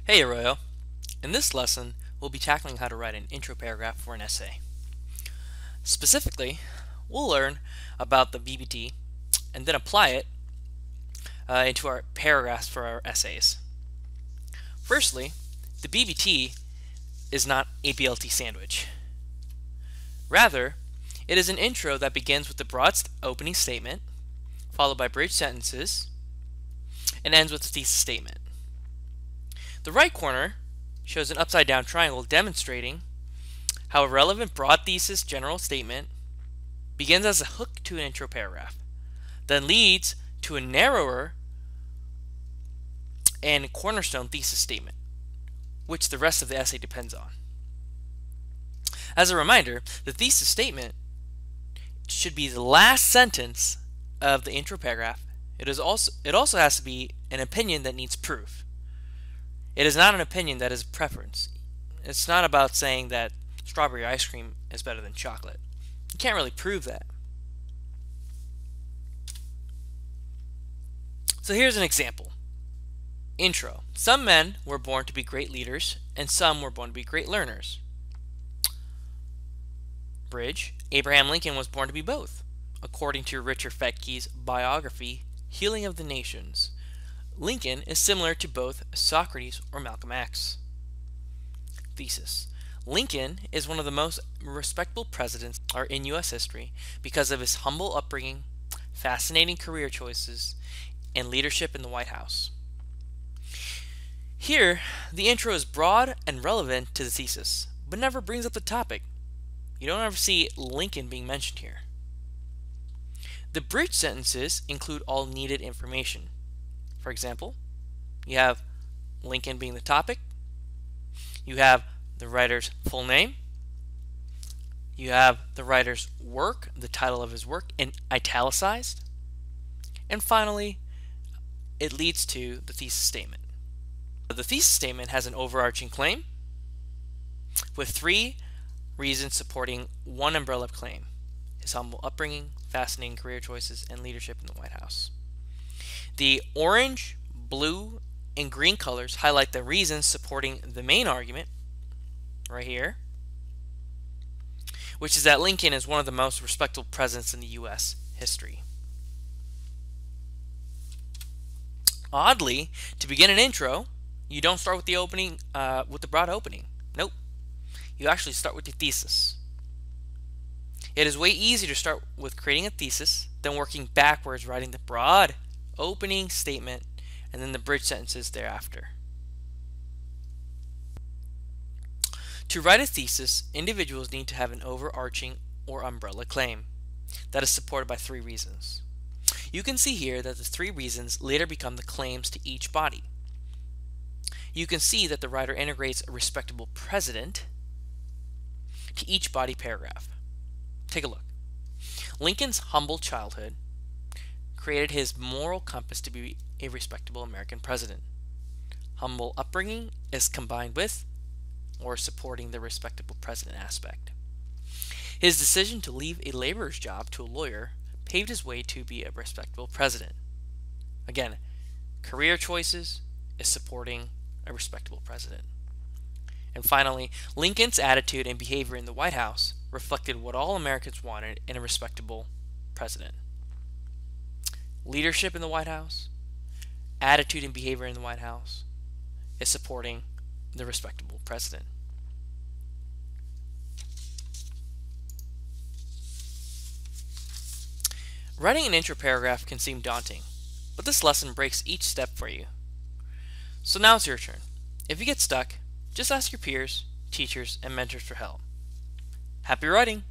Hey Arroyo. In this lesson, we'll be tackling how to write an intro paragraph for an essay. Specifically, we'll learn about the VBT and then apply it into our paragraphs for our essays. Firstly, the BBT is not a BLT sandwich. Rather, it is an intro that begins with the broad opening statement, followed by bridge sentences, and ends with the thesis statement. The right corner shows an upside down triangle demonstrating how a relevant broad thesis general statement begins as a hook to an intro paragraph, then leads to a narrower and cornerstone thesis statement, which the rest of the essay depends on. As a reminder, the thesis statement should be the last sentence of the intro paragraph. It also has to be an opinion that needs proof. It is not an opinion that is a preference. It's not about saying that strawberry ice cream is better than chocolate. You can't really prove that. So here's an example. Intro. Some men were born to be great leaders, and some were born to be great learners. Bridge. Abraham Lincoln was born to be both. According to Richard Fettke's biography, Healing of the Nations, Lincoln is similar to both Socrates or Malcolm X. Thesis. Lincoln is one of the most respectable presidents in U.S. history because of his humble upbringing, fascinating career choices, and leadership in the White House. Here, the intro is broad and relevant to the thesis, but never brings up the topic. You don't ever see Lincoln being mentioned here. The bridge sentences include all needed information. For example, you have Lincoln being the topic, you have the writer's full name, you have the writer's work, the title of his work in italicized, and finally, it leads to the thesis statement. The thesis statement has an overarching claim with 3 reasons supporting one umbrella claim: his humble upbringing, fascinating career choices, and leadership in the White House. The orange, blue, and green colors highlight the reasons supporting the main argument, right here, which is that Lincoln is one of the most respectable presidents in the U.S. history. Oddly, to begin an intro, you don't start with the opening, with the broad opening. Nope. You actually start with the thesis. It is way easier to start with creating a thesis than working backwards, writing the broad opening statement and then the bridge sentences thereafter. To write a thesis, individuals need to have an overarching or umbrella claim that is supported by 3 reasons. You can see here that the 3 reasons later become the claims to each body. You can see that the writer integrates a respectable president to each body paragraph. Take a look. Lincoln's humble childhood created his moral compass to be a respectable American president. Humble upbringing is combined with or supporting the respectable president aspect. His decision to leave a laborer's job to a lawyer paved his way to be a respectable president. Again, career choices is supporting a respectable president. And finally, Lincoln's attitude and behavior in the White House reflected what all Americans wanted in a respectable president. Leadership in the White House, attitude and behavior in the White House is supporting the respectable president. Writing an intro paragraph can seem daunting, but this lesson breaks each step for you. So now it's your turn. If you get stuck, just ask your peers, teachers, and mentors for help. Happy writing!